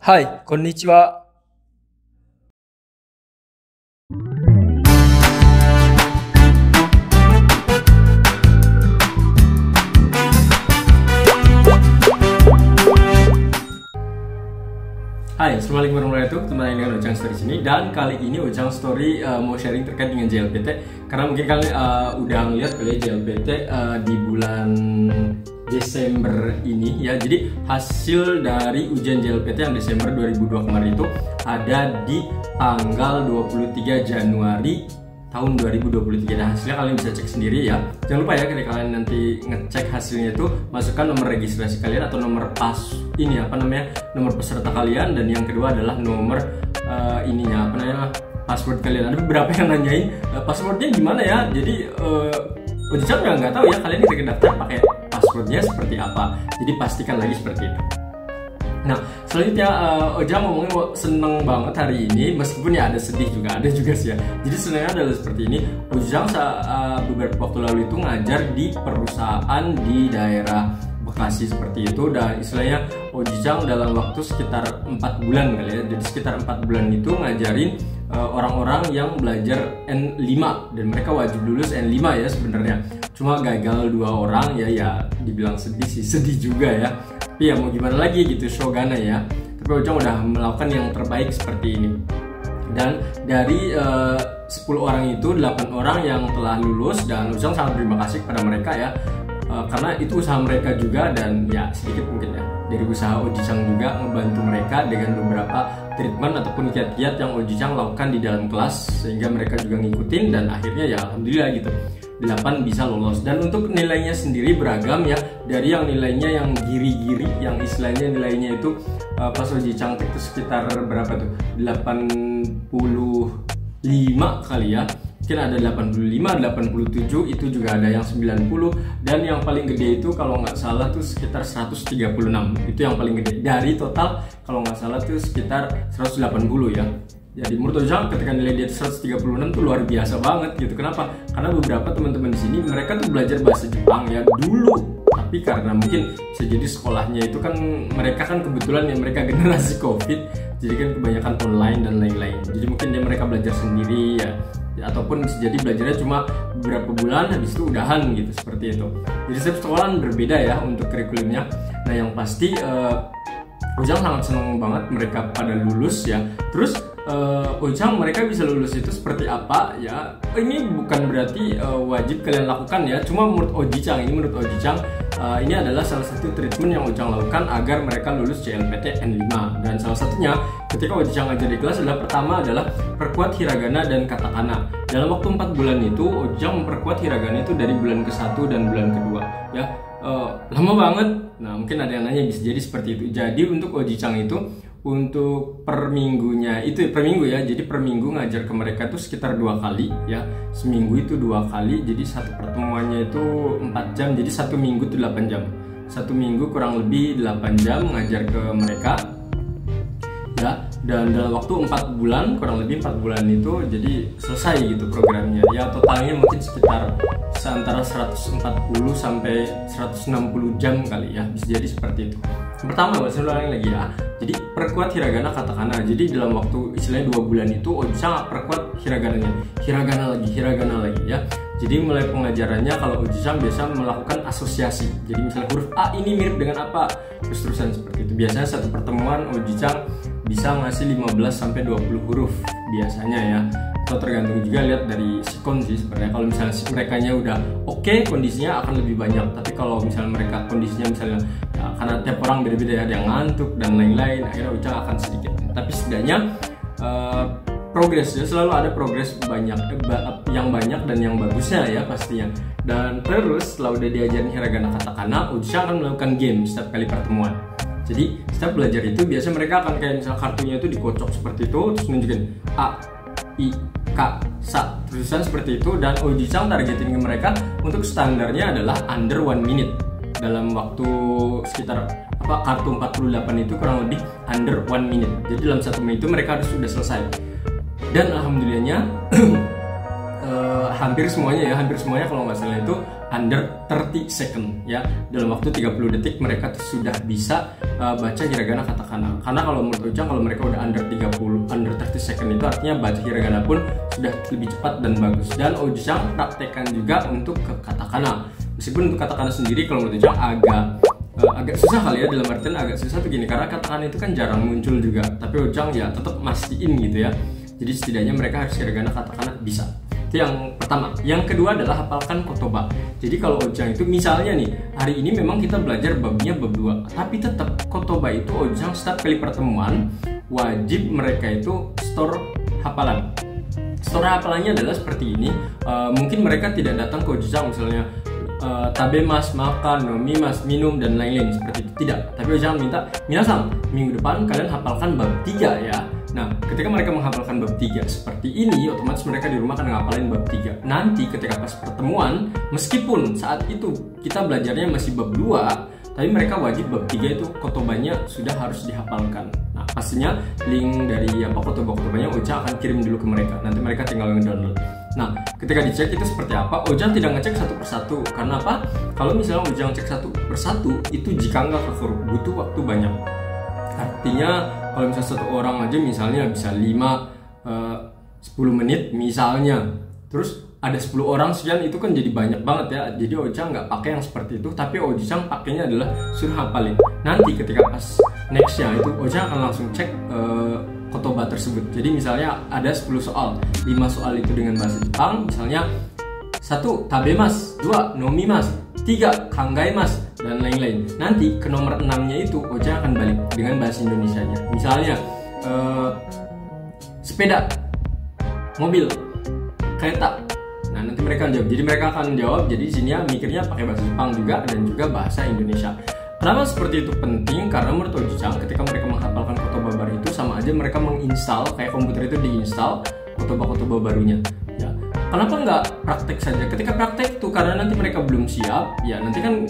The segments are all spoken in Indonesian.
はい、こんにちは。Hai, assalamualaikum warahmatullahi wabarakatuh. Kembali lagi dengan Ojang Story sini. Dan kali ini Ojang Story mau sharing terkait dengan JLPT. Karena mungkin kalian udah ngeliat kali ya JLPT di bulan Desember ini ya. Jadi hasil dari ujian JLPT yang Desember 2002 kemarin itu ada di tanggal 23 Januari tahun 2023. Dan hasilnya kalian bisa cek sendiri ya. Jangan lupa ya ketika kalian nanti ngecek hasilnya itu masukkan nomor registrasi kalian atau nomor nomor peserta kalian, dan yang kedua adalah nomor password kalian. Ada beberapa yang nanyain passwordnya gimana ya. Jadi Ojang nggak tahu ya kalian ketika daftar pakai passwordnya seperti apa. Jadi pastikan lagi seperti itu. Nah, selanjutnya Ojang ngomongin seneng banget hari ini, meskipun ya ada sedih juga, ada juga sih ya. Jadi senangnya adalah seperti ini. Ojang beberapa waktu lalu itu ngajar di perusahaan di daerah Bekasi seperti itu, dan istilahnya Ojang dalam waktu sekitar 4 bulan kali ya. Jadi sekitar 4 bulan itu ngajarin orang-orang yang belajar N5, dan mereka wajib lulus N5 ya sebenarnya. Cuma gagal 2 orang ya dibilang sedih sih, sedih juga ya. Tapi ya mau gimana lagi gitu, shogana ya. Tapi Ojang udah melakukan yang terbaik seperti ini. Dan dari 10 orang itu 8 orang yang telah lulus, dan Ojang sangat terima kasih kepada mereka ya. Karena itu usaha mereka juga, dan ya sedikit mungkin ya dari usaha Ojang juga ngebantu mereka dengan beberapa treatment ataupun kiat-kiat yang Ojang lakukan di dalam kelas, sehingga mereka juga ngikutin, dan akhirnya ya alhamdulillah gitu 8 bisa lolos. Dan untuk nilainya sendiri beragam ya, dari yang nilainya yang giri-giri, yang istilahnya nilainya itu pas Ojang itu sekitar berapa tuh, 85 kali ya, mungkin ada 85, 87, itu juga ada yang 90, dan yang paling gede itu kalau nggak salah tuh sekitar 136, itu yang paling gede dari total kalau nggak salah tuh sekitar 180 ya. Jadi menurut Ojang ketika nilai dia 136 tuh luar biasa banget gitu. Kenapa? Karena beberapa teman-teman di sini mereka tuh belajar bahasa Jepang ya dulu, tapi karena mungkin bisa jadi sekolahnya itu kan mereka kan kebetulan ya mereka generasi COVID, jadi kan kebanyakan online dan lain-lain. Jadi mungkin mereka belajar sendiri ya, ataupun bisa jadi belajarnya cuma beberapa bulan habis itu udahan gitu, seperti itu. Jadi setiap sekolah berbeda ya untuk kurikulumnya. Nah yang pasti Ojang sangat senang banget mereka pada lulus ya. Terus Ojang mereka bisa lulus itu seperti apa ya, ini bukan berarti wajib kalian lakukan ya. Cuma menurut Ojang ini adalah salah satu treatment yang Ojang lakukan agar mereka lulus JLPT N5. Dan salah satunya ketika Ojang ngajar di kelas adalah pertama adalah perkuat hiragana dan katakana. Dalam waktu 4 bulan itu Ojang memperkuat hiragana itu dari bulan ke-1 dan bulan kedua ya. Lama banget. Nah mungkin ada yang nanya, bisa jadi seperti itu. Jadi untuk Ojang itu untuk per minggunya itu per minggu ya, jadi per minggu ngajar ke mereka itu sekitar 2 kali ya, seminggu itu 2 kali, jadi satu pertemuannya itu 4 jam, jadi 1 minggu itu 8 jam, 1 minggu kurang lebih 8 jam ngajar ke mereka ya. Dan dalam waktu 4 bulan, kurang lebih 4 bulan itu jadi selesai gitu programnya ya. Totalnya mungkin sekitar antara 140 sampai 160 jam kali ya, bisa jadi seperti itu. Pertama, saya ulangi lagi ya. Jadi perkuat hiragana katakana. Jadi dalam waktu istilahnya 2 bulan itu Ojang perkuat hiragananya, hiragana lagi ya. Jadi mulai pengajarannya kalau Ojang biasa melakukan asosiasi. Jadi misalnya huruf A ini mirip dengan apa, terus-terusan seperti itu. Biasanya satu pertemuan Ojang bisa ngasih 15 sampai 20 huruf biasanya ya. Atau tergantung juga lihat dari sikon sih sebenarnya. Kalau misalnya merekanya udah oke, kondisinya akan lebih banyak. Tapi kalau misalnya mereka kondisinya misalnya ya, karena tiap orang beda-beda ya, ada yang ngantuk dan lain-lain, akhirnya Ojang akan sedikit. Tapi setidaknya progres ya, selalu ada progres banyak yang banyak dan yang bagusnya ya pastinya. Dan terus setelah udah diajarin hiragana katakana, Ojang akan melakukan game setiap kali pertemuan. Jadi setiap belajar itu biasanya mereka akan kayak misal kartunya itu dikocok seperti itu, terus nunjukin A, I, K, Sa, terusan seperti itu. Dan Ojang targetin ke mereka untuk standarnya adalah under 1 minute. Dalam waktu sekitar kartu 48 itu kurang lebih under 1 minute. Jadi dalam 1 menit itu mereka harus sudah selesai. Dan alhamdulillahnya hampir semuanya kalau nggak salah itu under 30 second ya. Dalam waktu 30 detik mereka tuh sudah bisa baca hiragana katakana. Karena kalau menurut Ojang, kalau mereka udah under 30 second itu artinya baca hiragana pun sudah lebih cepat dan bagus. Dan Ojang praktekkan juga untuk ke katakana. Meskipun untuk katakana sendiri kalau menurut Ojang agak susah kali ya, dalam artian agak susah tuh gini, karena katakana itu kan jarang muncul juga. Tapi Ojang ya tetap mastiin gitu ya. Jadi setidaknya mereka harus hiragana katakana bisa. Itu yang pertama. Yang kedua adalah hafalkan kotoba. Jadi kalau Ojang itu misalnya nih, hari ini memang kita belajar babnya bab 2, tapi tetap kotoba itu Ojang setiap kali pertemuan wajib mereka itu store hafalan. Store hafalannya adalah seperti ini. Mungkin mereka tidak datang ke Ojang misalnya tabe mas, makan, nomi mas, minum dan lain-lain seperti itu. Tidak. Tapi Ojang minta, minasang, minggu depan kalian hafalkan bab 3 ya. Nah, ketika mereka menghafalkan bab 3 seperti ini, otomatis mereka di rumah akan ngapalin bab 3. Nanti ketika pas pertemuan, meskipun saat itu kita belajarnya masih bab 2, tapi mereka wajib bab 3 itu kotobanya sudah harus dihafalkan. Nah, pastinya link dari kotoba-kotobanya Ojang akan kirim dulu ke mereka. Nanti mereka tinggal nge-download. Nah, ketika dicek itu seperti apa, Ojang tidak ngecek satu persatu. Karena apa? Kalau misalnya Ojang cek satu persatu, itu jika nggak kekuru, butuh waktu banyak. Artinya kalau misalnya satu orang aja misalnya bisa 5-10 menit misalnya, terus ada 10 orang sekian, itu kan jadi banyak banget ya. Jadi Ojang nggak pakai yang seperti itu, tapi Ojang pakainya adalah suruh hafalin. Nanti ketika pas nextnya itu Ojang akan langsung cek kotoba tersebut. Jadi misalnya ada 10 soal, 5 soal itu dengan bahasa Jepang, misalnya 1 tabemas, 2 nomimas, 3 kangaimas, dan lain-lain. Nanti ke nomor 6-nya itu Ojang akan balik dengan bahasa Indonesianya. Misalnya sepeda, mobil, kereta. Nah, nanti mereka jawab. Jadi mereka akan jawab. Jadi di sini mikirnya pakai bahasa Jepang juga dan juga bahasa Indonesia. Kenapa seperti itu penting? Karena menurut Ojang ketika mereka menghafalkan kotoba baru itu sama aja mereka menginstal, kayak komputer itu diinstal kotoba-kotoba barunya. Ya. Kenapa nggak praktek saja? Ketika praktek tuh karena nanti mereka belum siap, ya nanti kan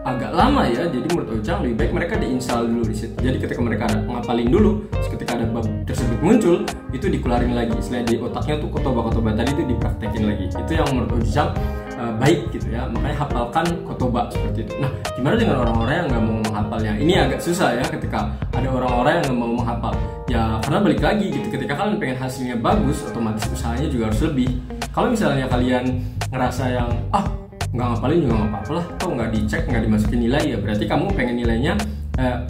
agak lama ya. Jadi menurut Ojang lebih baik mereka diinstal dulu di situ. Jadi ketika mereka ngapalin dulu, ketika ada bab tersebut muncul, itu dikeluarin lagi. Selain di otaknya tuh kotoba-kotoba tadi itu dipraktekin lagi. Itu yang menurut Ojang baik gitu ya. Makanya hafalkan kotoba seperti itu. Nah, gimana dengan orang-orang yang nggak mau menghafalnya? Ini agak susah ya ketika ada orang-orang yang nggak mau menghafal. Ya karena balik lagi gitu. Ketika kalian pengen hasilnya bagus, otomatis usahanya juga harus lebih. Kalau misalnya kalian ngerasa yang nggak ngapalin juga nggak apa-apa lah, toh nggak dicek, nggak dimasukin nilai, ya berarti kamu pengen nilainya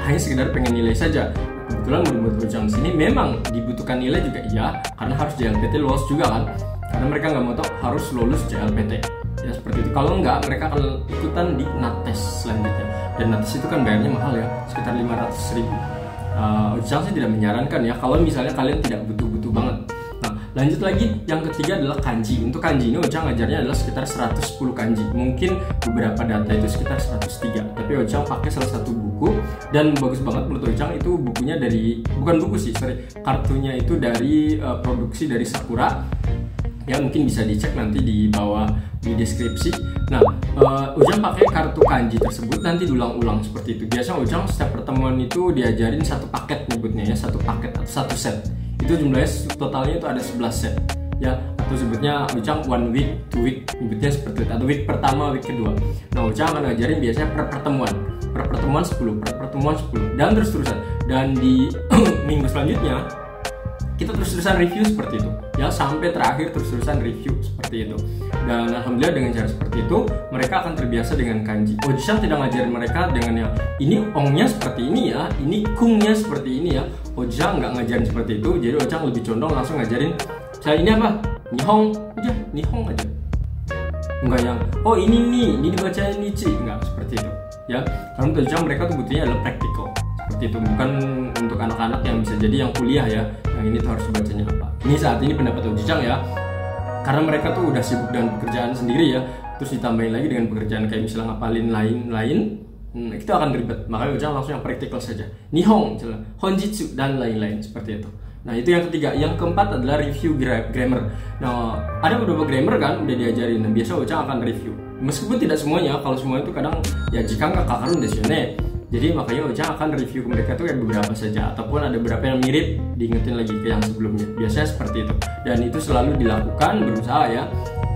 hanya sekedar pengen nilai saja. Kebetulan menurut Ojang sini memang dibutuhkan nilai juga iya, karena harus JLPT lolos juga kan, karena mereka nggak mau tahu harus lulus JLPT ya seperti itu. Kalau nggak mereka akan ikutan di NATES selanjutnya, dan NATES itu kan bayarnya mahal ya, sekitar 500.000. Ojang sih tidak menyarankan ya kalau misalnya kalian tidak butuh-butuh banget. Lanjut lagi, yang ketiga adalah kanji. Untuk kanji ini Ojang ngajarnya adalah sekitar 110 kanji. Mungkin beberapa data itu sekitar 103. Tapi Ojang pakai salah satu buku dan bagus banget menurut Ojang. Itu bukunya dari, bukan buku sih, kartunya itu dari produksi dari Sakura. Ya mungkin bisa dicek nanti di bawah di deskripsi. Nah, Ojang pakai kartu kanji tersebut nanti diulang-ulang seperti itu. Biasanya Ojang setiap pertemuan itu diajarin satu paket nyebutnya ya, satu paket atau satu set. Itu jumlahnya totalnya itu ada 11 set ya, atau sebutnya Ojang 1 week, 2 week, nyebutnya seperti itu, atau week pertama, week kedua. Nah, Ojang akan ngajarin biasanya per pertemuan 10, per pertemuan 10, dan terus-terusan. Dan di minggu selanjutnya kita terus-terusan review seperti itu ya, sampai terakhir terus-terusan review seperti itu. Dan alhamdulillah dengan cara seperti itu mereka akan terbiasa dengan kanji. Ojang tidak ngajarin mereka dengan yang ini ongnya seperti ini ya, ini kungnya seperti ini ya. Ojang nggak ngajarin seperti itu. Jadi Ojang lebih condong langsung ngajarin saya ini apa, nihong aja, nihong aja. Enggak yang ini dibaca nichi, enggak seperti itu ya. Karena menurut Ojang mereka tuh butuhnya adalah practical seperti itu, bukan untuk anak-anak yang bisa jadi yang kuliah ya, yang ini tuh harus bacanya apa. Ini saat ini pendapat Ojang ya, karena mereka tuh udah sibuk dengan pekerjaan sendiri ya, terus ditambahin lagi dengan pekerjaan kayak misalnya ngapalin lain-lain, itu akan ribet. Makanya Ojang langsung yang praktikal saja, nihong, honjitsu dan lain-lain seperti itu. Nah, itu yang ketiga. Yang keempat adalah review grammar. Nah, ada beberapa grammar kan udah diajarin. Nah, biasa Ojang akan review. Meskipun tidak semuanya, kalau semua itu kadang ya jika nggak kakarun desu ne. Jadi makanya Ojang akan review ke mereka tuh kayak beberapa saja, ataupun ada beberapa yang mirip diingetin lagi ke yang sebelumnya. Biasanya seperti itu. Dan itu selalu dilakukan, berusaha ya.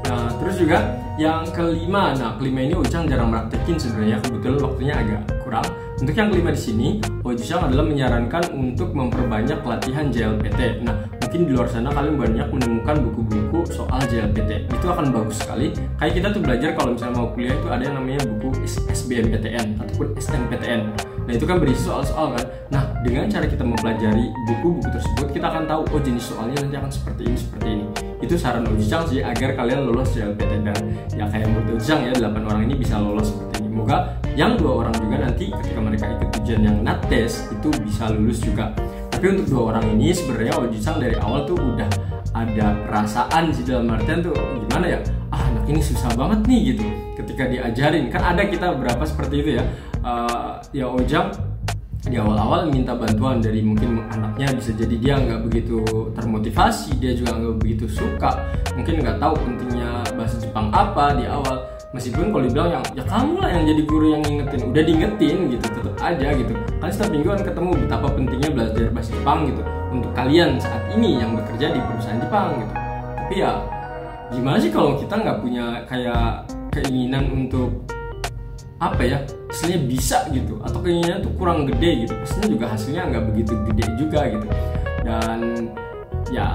Nah, terus juga yang kelima, kelima ini Ojang jarang praktekin sebenarnya, kebetulan waktunya agak kurang. Untuk yang kelima di sini, Ojang adalah menyarankan untuk memperbanyak latihan JLPT. Nah, mungkin di luar sana kalian banyak menemukan buku-buku soal JLPT. Itu akan bagus sekali. Kayak kita tuh belajar kalau misalnya mau kuliah itu ada yang namanya buku SBMPTN ataupun SNPTN. Nah, itu kan berisi soal-soal kan. Nah, dengan cara kita mempelajari buku-buku tersebut, kita akan tahu oh jenis soalnya nanti akan seperti ini, seperti ini. Itu saran Ojang sih agar kalian lolos JLPT, dan ya kayak menurut Ojang ya 8 orang ini bisa lolos seperti ini. Moga yang 2 orang juga nanti ketika mereka ikut ujian yang NATES itu bisa lulus juga. Tapi untuk 2 orang ini sebenarnya Ojang dari awal tuh udah ada perasaan sih, dalam artian tuh gimana ya, anak ini susah banget nih gitu ketika diajarin. Kan ada kita berapa seperti itu ya. Ya Ojang di awal-awal minta bantuan dari mungkin anaknya, bisa jadi dia nggak begitu termotivasi, dia juga nggak begitu suka, mungkin nggak tahu pentingnya bahasa Jepang apa di awal. Meskipun kalau dibilang ya kamu lah yang jadi guru yang ngingetin, udah diingetin gitu, tetap aja gitu. Kalian setiap mingguan ketemu betapa pentingnya belajar bahasa Jepang gitu untuk kalian saat ini yang bekerja di perusahaan Jepang gitu. Tapi ya gimana sih kalau kita nggak punya kayak keinginan untuk apa ya, hasilnya bisa gitu, atau keinginannya tuh kurang gede gitu, pastinya juga hasilnya nggak begitu gede juga gitu. Dan ya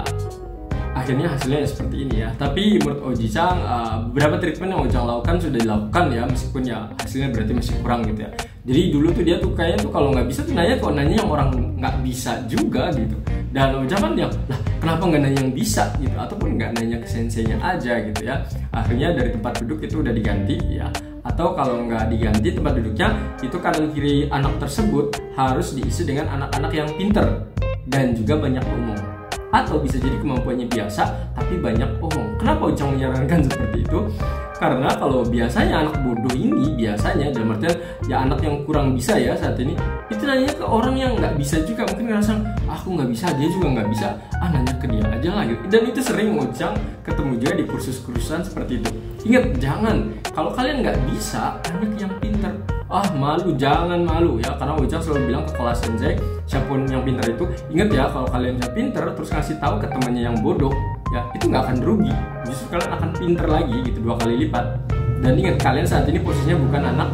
akhirnya hasilnya seperti ini ya. Tapi menurut Oji-chan beberapa treatment yang Ojang lakukan sudah dilakukan ya, meskipun ya hasilnya berarti masih kurang gitu ya. Jadi dulu tuh dia tuh kayaknya tuh kalau nggak bisa tuh nanya, kok nanya yang orang nggak bisa juga gitu. Dan Ojang kan ya, lah kenapa nggak nanya yang bisa gitu, ataupun nggak nanya ke senseinya aja gitu ya. Akhirnya dari tempat duduk itu udah diganti ya, atau kalau nggak diganti tempat duduknya, itu kanan kiri anak tersebut harus diisi dengan anak-anak yang pinter dan juga banyak omong. Atau bisa jadi kemampuannya biasa tapi banyak omong. Kenapa Ojang menyarankan seperti itu? Karena kalau biasanya anak bodoh ini, biasanya dalam artian ya anak yang kurang bisa ya saat ini, itu nanya ke orang yang nggak bisa juga. Mungkin ngerasa aku nggak bisa, dia juga nggak bisa, nanya ke dia aja lah gitu. Dan itu sering Ojang ketemu juga di kursus-kursusan seperti itu. Ingat, jangan, kalau kalian nggak bisa, tanya ke yang pintar. Malu, jangan malu ya, karena Ojang selalu bilang ke kelas sensei, siapapun yang pintar itu, ingat ya, kalau kalian yang pintar terus ngasih tahu ke temannya yang bodoh, ya itu nggak akan rugi, justru kalian akan pintar lagi gitu, 2 kali lipat. Dan ingat, kalian saat ini posisinya bukan anak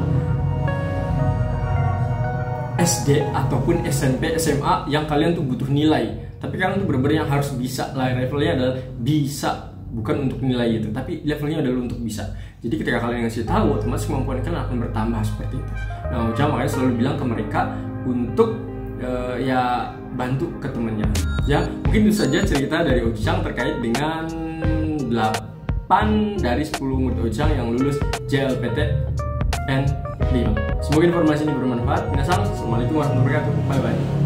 SD ataupun SMP, SMA yang kalian tuh butuh nilai, tapi kalian tuh bener-bener yang harus bisa. Levelnya adalah bisa, bukan untuk nilai itu, tapi levelnya adalah untuk bisa. Jadi ketika kalian ngasih tahu, otomatis kemampuan kalian akan bertambah seperti itu. Nah, Ojang makanya selalu bilang ke mereka untuk ya bantu ke temennya. Ya, mungkin itu saja cerita dari Ojang terkait dengan 8 dari 10 murid Ojang yang lulus JLPTN 5. Semoga informasi ini bermanfaat. Assalamualaikum warahmatullahi wabarakatuh. Bye bye.